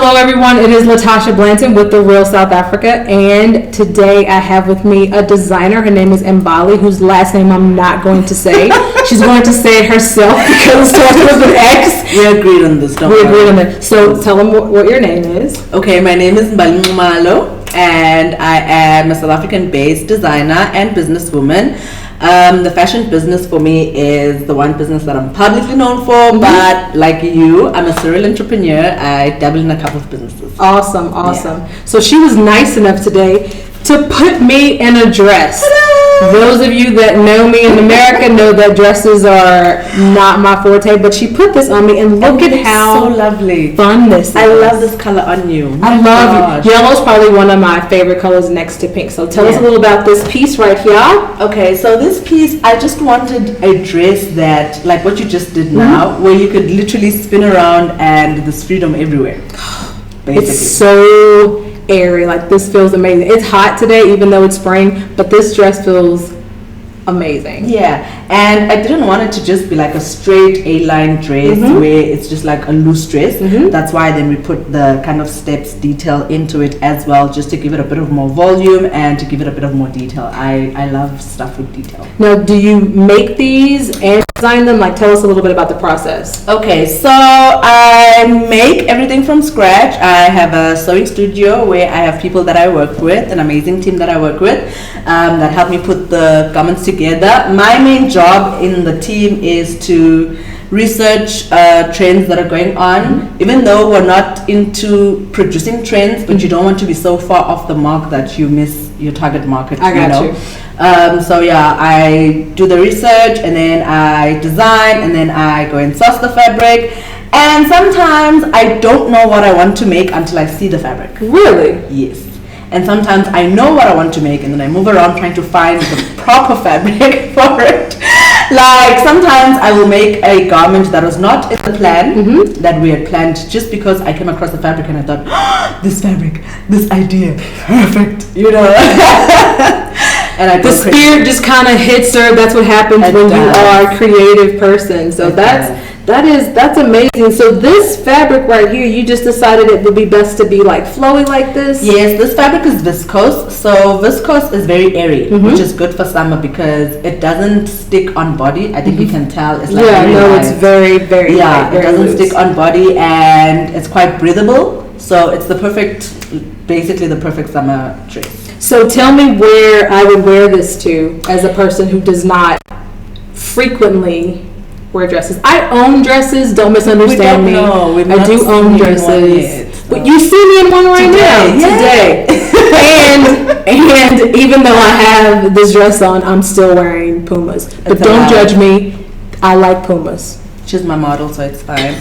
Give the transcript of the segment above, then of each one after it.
Hello everyone, it is Latasha Blanton with The Real South Africa, and today I have with me a designer. Her name is Mbali, whose last name I'm not going to say. She's going to say it herself because it starts with an X. We agreed on this, don't we? Agreed on that. So tell them what your name is. Okay, my name is Mbali Nxumalo, and I am a South African-based designer and businesswoman. The fashion business for me is the one business that I'm publicly known for, but like you, I'm a serial entrepreneur. I dabble in a couple of businesses. Awesome. Yeah. So she was nice enough today to put me in a dress. Ta-da! Those of you that know me in America know that dresses are not my forte, but she put this on me, and look at how so lovely, fun this is. I love this color on you. I love you. Yellow's probably one of my favorite colors next to pink. So tell us a little about this piece right here. Okay, so this piece, I just wanted a dress that, like what you just did now, where you could literally spin around and there's freedom everywhere. Basically. It's so airy. Like, this feels amazing. It's hot today, even though it's spring, but this dress feels amazing. Yeah, and I didn't want it to just be like a straight A-line dress where it's just like a loose dress. That's why then we put the kind of steps detail into it as well, just to give it a bit of more volume and to give it a bit of more detail. I love stuff with detail. Now, do you make these and design them? Like, tell us a little bit about the process. Okay, so I make everything from scratch. I have a sewing studio where I have people that I work with, an amazing team that I work with, that help me put the garments together. My main job in the team is to research trends that are going on, even though we're not into producing trends, but you don't want to be so far off the mark that you miss your target market. I got you. So yeah, I do the research, and then I design, and then I go and source the fabric. And sometimes I don't know what I want to make until I see the fabric. Really? Yes. And sometimes I know what I want to make, and then I move around trying to find the proper fabric for it. Like, sometimes I will make a garment that was not in the plan that we had planned, just because I came across the fabric and I thought, oh, this fabric, this idea, perfect, you know. And the spirit just kind of hits her. That's what happens when you are a creative person. So that's amazing. So this fabric right here, you just decided it would be best to be like flowy like this? Yes, this fabric is viscose. So viscose is very airy, which is good for summer because it doesn't stick on body. I think you can tell. It's like it's very, very light, it doesn't stick on body, and it's quite breathable. So it's basically the perfect summer dress. So tell me where I would wear this to as a person who does not frequently wear dresses. I own dresses, don't misunderstand me. I do own dresses. But you see me in one right now. Today. and even though I have this dress on, I'm still wearing Pumas. But don't judge me. I like Pumas. She's my model, so it's fine.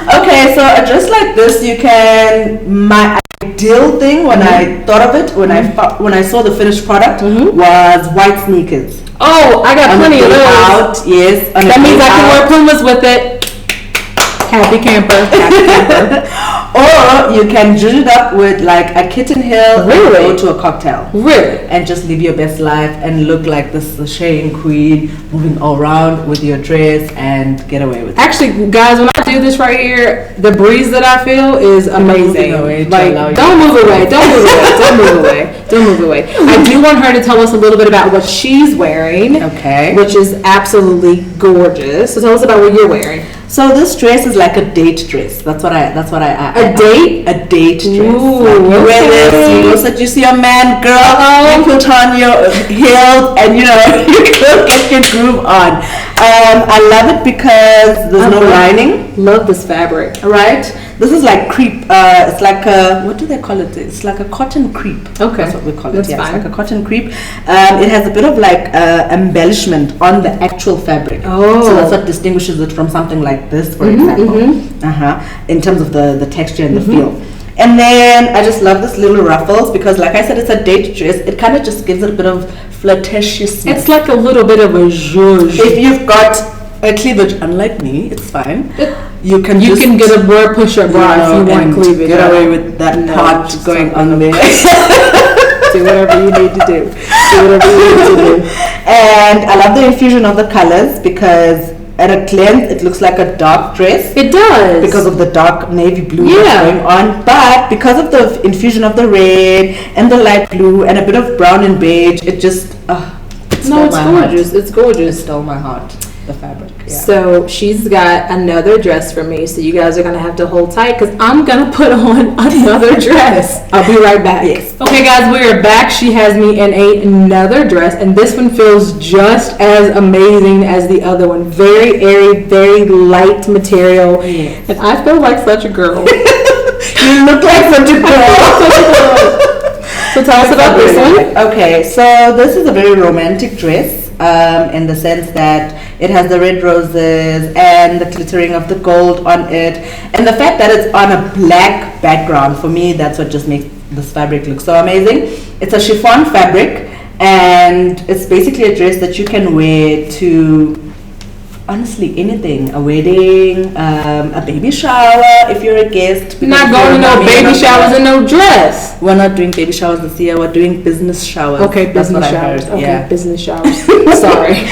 Okay, so a dress like this, my ideal thing when I thought of it, when I saw the finished product, was white sneakers. Oh, I got plenty of those. Yes. That means I can wear Pumas with it. Happy camper. Or you can zhuzh it up with like a kitten heel and go to a cocktail. Really? And just live your best life and look like this sashaying queen, moving all around with your dress and get away with it. Actually, guys, when I do this right here, the breeze that I feel is amazing. Don't move away. I do want her to tell us a little bit about what she's wearing. Okay. Which is absolutely gorgeous. So tell us about what you're wearing. So this dress is like a date dress. That's what I A date dress. Ooh, like you wear this, you go seduce your man, girl. You put on your heels, and you go get your groove on. I love it because there's no lining. Love this fabric. Right? This is like crepe. It's like a, what do they call it? It's like a cotton crepe. Okay. That's what we call it. That's fine. It's like a cotton crepe. It has a bit of like embellishment on the actual fabric. Oh. So that's what distinguishes it from something like this, for example. In terms of the texture and the feel. And then I just love this little ruffles because, like I said, it's a date dress. It kind of just gives it a bit of flirtatiousness. It's like a little bit of a zhuzh. If you've got a cleavage, unlike me, it's fine. You can get a bra push-up bra if you want cleavage. Get away with that part going on there. Do whatever you need to do. And I love the infusion of the colors because at a glance, it looks like a dark dress. It does. Because of the dark navy blue that's going on. But because of the infusion of the red and the light blue and a bit of brown and beige, it just... it's gorgeous. It's gorgeous. It stole my heart. The fabric. Yeah. So she's got another dress for me. So you guys are gonna have to hold tight because I'm gonna put on another dress. I'll be right back. Yes. Okay, guys, we are back. She has me in another dress, and this one feels just as amazing as the other one. Very airy, very light material, yes. and I feel like such a girl. You look like such a girl. So tell us about this one. Okay, so this is a very romantic dress. In the sense that it has the red roses and the glittering of the gold on it, and the fact that it's on a black background, for me that's what just makes this fabric look so amazing. It's a chiffon fabric, and it's basically a dress that you can wear to honestly anything, a wedding, a baby shower if you're a guest. Not going to no baby showers in no dress. We're not doing baby showers this year, we're doing business showers. Okay, business showers. Okay, yeah. Business showers. Sorry.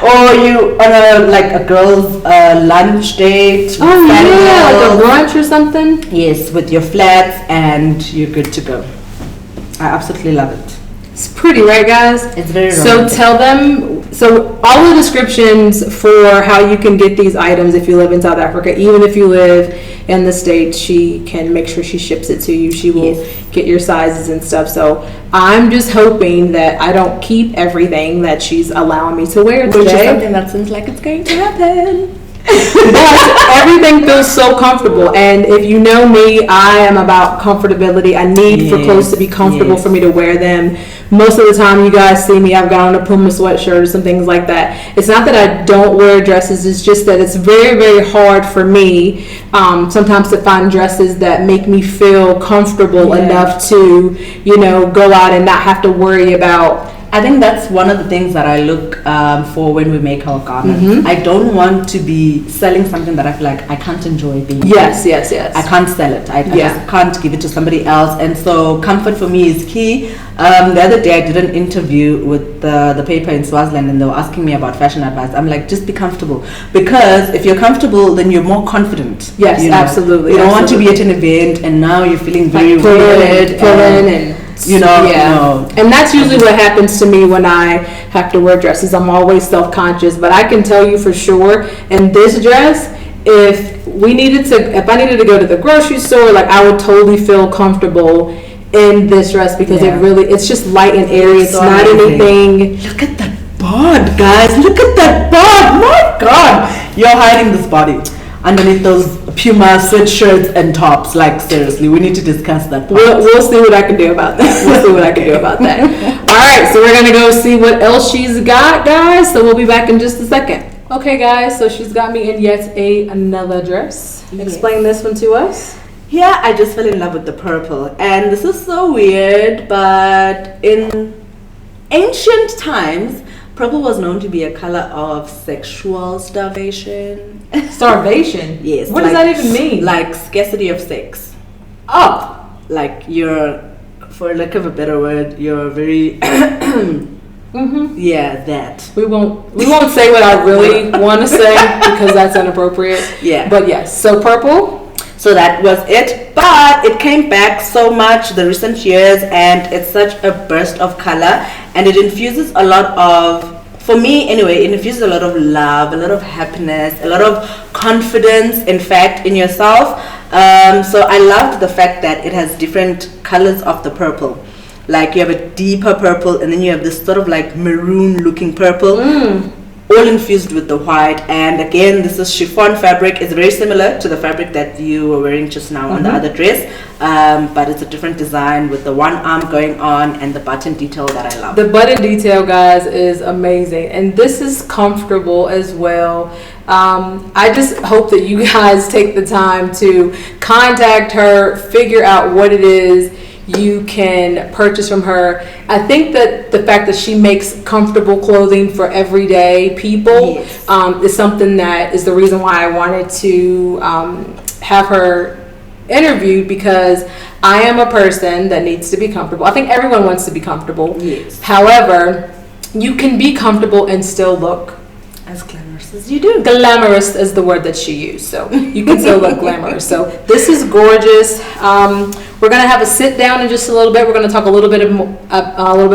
Or you on a girl's lunch date. Oh yeah, like a brunch or something. Yes, with your flats, and you're good to go. I absolutely love it. It's pretty, right, guys? It's very So romantic. tell them, so all the descriptions for how you can get these items if you live in South Africa, even if you live in the States, she can make sure she ships it to you. She will get your sizes and stuff. So I'm just hoping that I don't keep everything that she's allowing me to wear today. Which is something that seems like it's going to happen. But everything feels so comfortable, and if you know me, I am about comfortability. I need for clothes to be comfortable for me to wear them. Most of the time you guys see me, I've got on a Puma sweatshirt or some things like that. It's not that I don't wear dresses, it's just that it's very, very hard for me sometimes to find dresses that make me feel comfortable enough to, go out and not have to worry about. I think that's one of the things that I look for when we make our garments. Mm-hmm. I don't want to be selling something that I feel like I can't enjoy being. Yes. I can't sell it. I just can't give it to somebody else. And so comfort for me is key. The other day I did an interview with the paper in Swaziland, and they were asking me about fashion advice. I'm like, just be comfortable. Because if you're comfortable, then you're more confident. Yes, absolutely. You don't want to be at an event and now you're feeling very weird. And that's usually what happens to me when I have to wear dresses. I'm always self-conscious, but I can tell you for sure in this dress, if I needed to go to the grocery store, like I would totally feel comfortable in this dress because it's just light and airy. It's not anything. Look at that bod, guys. Look at that bod. My God, you're hiding this body underneath those Puma sweatshirts and tops. Like, seriously, we need to discuss that. We'll see what I can do about that. All right, so we're going to go see what else she's got, guys. So we'll be back in just a second. Okay, guys, so she's got me in yet another dress. Explain this one to us. Yeah, I just fell in love with the purple. And this is so weird, but in ancient times, purple was known to be a color of sexual starvation. Starvation? Yes. What does that even mean? Like scarcity of sex. Oh. Like you're, for lack of a better word, you're very... Mm-hmm. Yeah, that. We won't say what I really want to say because that's inappropriate. Yeah. But yes, so purple. So that was it, but it came back so much the recent years, and it's such a burst of color, and it infuses a lot of, for me anyway, it infuses a lot of love, a lot of happiness, a lot of confidence, in fact, in yourself. So I loved the fact that it has different colors of the purple. Like you have a deeper purple, and then you have this sort of like maroon looking purple. All infused with the white. And again, this is chiffon fabric. It's very similar to the fabric that you were wearing just now on the other dress, but it's a different design with the one arm going on and the button detail that I love. The button detail, guys, is amazing, and this is comfortable as well. I just hope that you guys take the time to contact her, figure out what it is you can purchase from her. I think that the fact that she makes comfortable clothing for everyday people is something that is the reason why I wanted to have her interviewed, because I am a person that needs to be comfortable. I think everyone wants to be comfortable. Yes. However, you can be comfortable and still look as glamorous Just as you do. Glamorous is the word that she used, so you can still look glamorous. So this is gorgeous. We're gonna have a sit down in just a little bit. We're gonna talk a little bit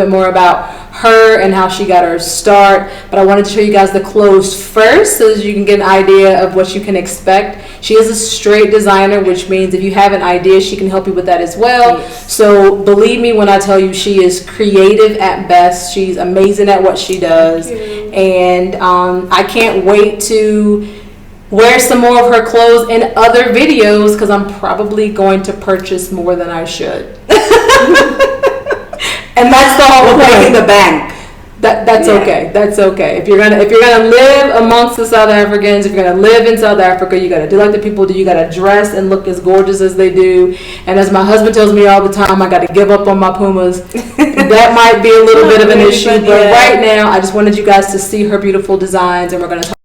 more about her and how she got her start. But I wanted to show you guys the clothes first, so that you can get an idea of what you can expect. She is a straight designer, which means if you have an idea, she can help you with that as well. Yes. So believe me when I tell you, she is creative at best. She's amazing at what she does, and I can't wait to wear some more of her clothes in other videos, because I'm probably going to purchase more than I should. And that's the whole point. In the bank. That's okay. That's okay. If you're gonna live amongst the South Africans, if you're gonna live in South Africa, you gotta do like the people do. You gotta dress and look as gorgeous as they do. And as my husband tells me all the time, I gotta give up on my Pumas. That might be a little bit of an issue, but right now, I just wanted you guys to see her beautiful designs, and we're gonna talk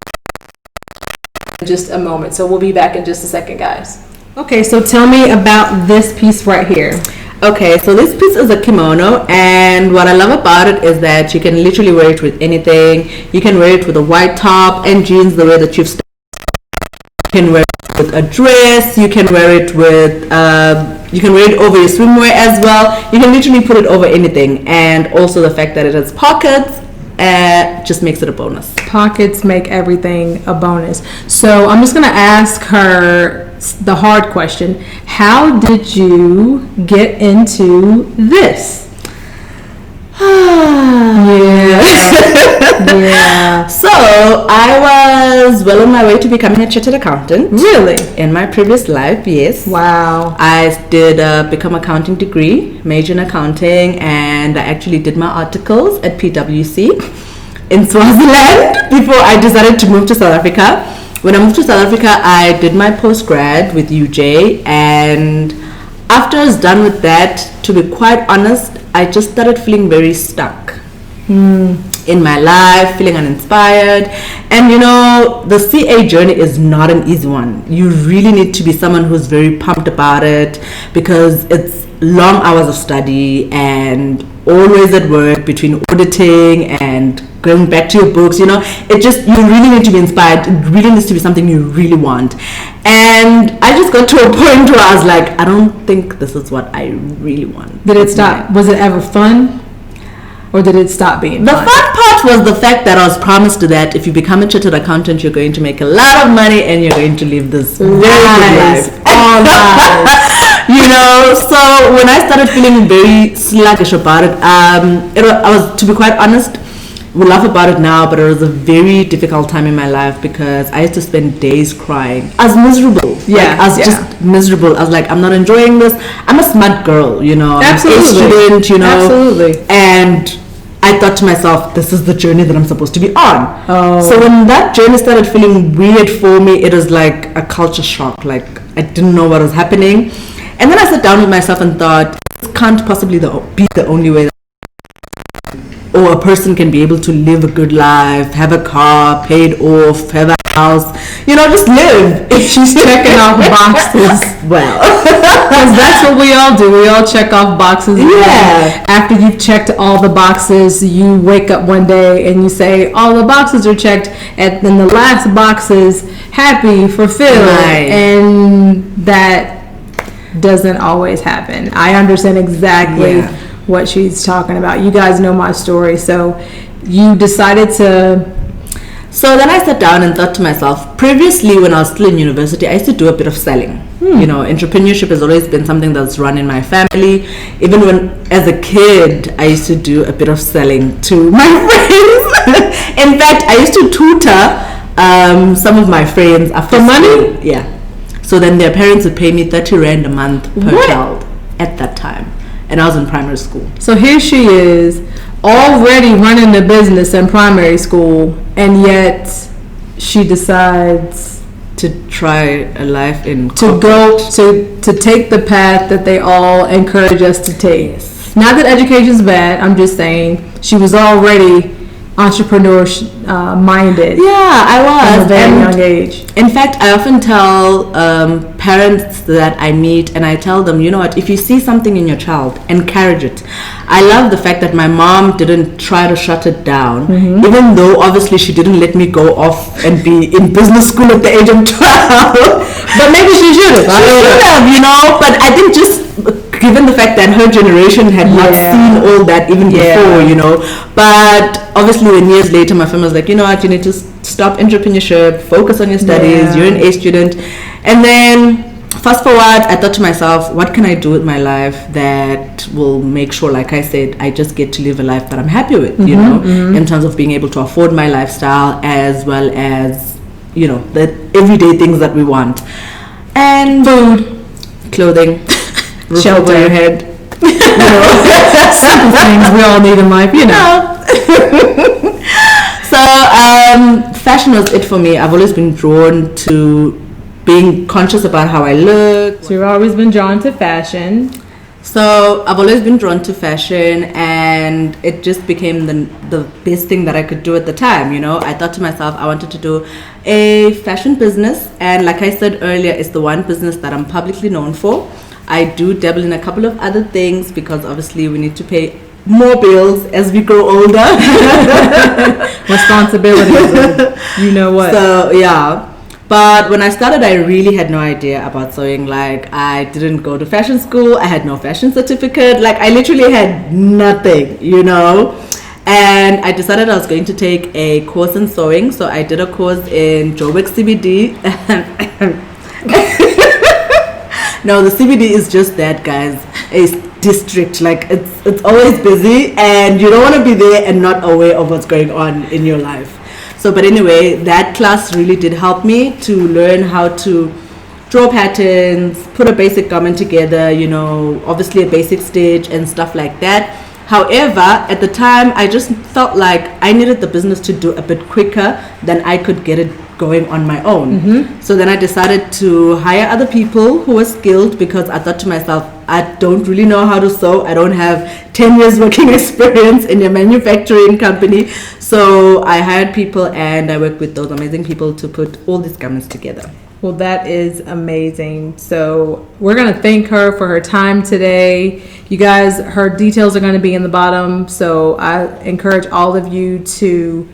in just a moment. So we'll be back in just a second, guys. Okay, so tell me about this piece right here. Okay, so this piece is a kimono, and what I love about it is that you can literally wear it with anything. You can wear it with a white top and jeans the way that you've started. You can wear it with a dress. You can wear it with you can wear it over your swimwear as well. You can literally put it over anything, and also the fact that it has pockets just makes it a bonus. Pockets make everything a bonus. So I'm just gonna ask her the hard question. How did you get into this? Yeah. So I was well on my way to becoming a chartered accountant. Really? In my previous life, yes. Wow. I did become accounting degree, major in accounting, and I actually did my articles at PwC in Swaziland before I decided to move to South Africa. When I moved to South Africa, I did my postgrad with UJ, and after I was done with that, to be quite honest, I just started feeling very stuck in my life, feeling uninspired. And you know, the CA journey is not an easy one. You really need to be someone who's very pumped about it, because it's long hours of study and always at work between auditing and going back to your books. You know, it just, you really need to be inspired. It really needs to be something you really want. And I just got to a point where I was like, I don't think this is what I really want. Did it stop? Was it ever fun? Or did it stop being fun? The fun part was the fact that I was promised that if you become a chartered accountant, you're going to make a lot of money and you're going to live this very good life. Oh, nice. You know, so when I started feeling very sluggish about it, I was, to be quite honest, we laugh about it now, but it was a very difficult time in my life, because I used to spend days crying. I was miserable. Yeah, I was just miserable. I was like, I'm not enjoying this. I'm a smart girl, you know. Absolutely. I'm a student, you know. Absolutely. And I thought to myself, this is the journey that I'm supposed to be on. Oh. So when that journey started feeling weird for me, it was like a culture shock. Like, I didn't know what was happening. And then I sat down with myself and thought, this can't possibly be the only way that or a person can be able to live a good life, have a car paid off, have a house, you know, just live. She's checking off boxes. Well, because that's what we all do. We all check off boxes. Yeah. After you've checked all the boxes, you wake up one day and you say, all the boxes are checked, and then the last box is happy, fulfilled. Right. And that doesn't always happen. I understand exactly what she's talking about. You guys know my story. So you decided to... So then I sat down and thought to myself, previously when I was still in university, I used to do a bit of selling. You know, entrepreneurship has always been something that's run in my family. Even when, as a kid, I used to do a bit of selling to my friends. In fact, I used to tutor some of my friends after for school. money? Yeah. So then their parents would pay me 30 Rand a month per child at that time. And I was in primary school. So here she is, already running the business in primary school, and yet she decides to try a life in to take the path that they all encourage us to take. Yes. Not that education's bad, I'm just saying she was already entrepreneur minded. Yeah, I was. From a very young age. In fact, I often tell parents that I meet, and I tell them, you know what, if you see something in your child, encourage it. I love the fact that my mom didn't try to shut it down, even though obviously she didn't let me go off and be in business school at the age of 12. But maybe she should have. She should have, you know, but I think just given the fact that her generation had not seen all that even before, you know, but obviously when years later my family was like, you know what, you need to stop entrepreneurship, focus on your studies, you're an A student. And then fast forward, I thought to myself, what can I do with my life that will make sure, like I said, I just get to live a life that I'm happy with, you know, in terms of being able to afford my lifestyle as well as, you know, the everyday things that we want. And food, clothing, roof over your head, you know, simple things we all need in life, you know. So fashion was it for me. I've always been drawn to being conscious about how I look. So you've always been drawn to fashion. So I've always been drawn to fashion, and it just became the best thing that I could do at the time, you know. I thought to myself, I wanted to do a fashion business, and like I said earlier, it's the one business that I'm publicly known for. I do dabble in a couple of other things because obviously we need to pay more bills as we grow older. Responsibilities, you know what. So yeah. But when I started, I really had no idea about sewing. Like, I didn't go to fashion school. I had no fashion certificate. Like, I literally had nothing, you know. And I decided I was going to take a course in sewing. So I did a course in Joburg CBD. No, the CBD is just that, guys. It's district. Like, it's always busy. And you don't want to be there and not aware of what's going on in your life. So, but anyway, that class really did help me to learn how to draw patterns, put a basic garment together, you know, obviously a basic stitch and stuff like that. However, at the time, I just felt like I needed the business to do a bit quicker than I could get it going on my own. So then I decided to hire other people who were skilled because I thought to myself, I don't really know how to sew. I don't have 10 years working experience in a manufacturing company. So I hired people and I worked with those amazing people to put all these garments together. Well, that is amazing. So we're going to thank her for her time today. You guys, her details are going to be in the bottom. So I encourage all of you to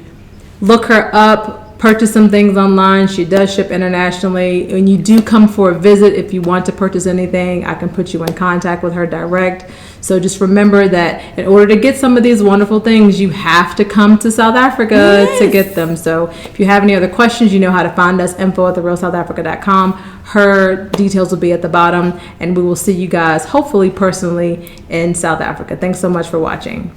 look her up, purchase some things online. She does ship internationally. When you do come for a visit, if you want to purchase anything, I can put you in contact with her direct. So just remember that in order to get some of these wonderful things, you have to come to South Africa to get them. So if you have any other questions, you know how to find us, info@therealsouthafrica.com. Her details will be at the bottom, and we will see you guys hopefully personally in South Africa. Thanks so much for watching.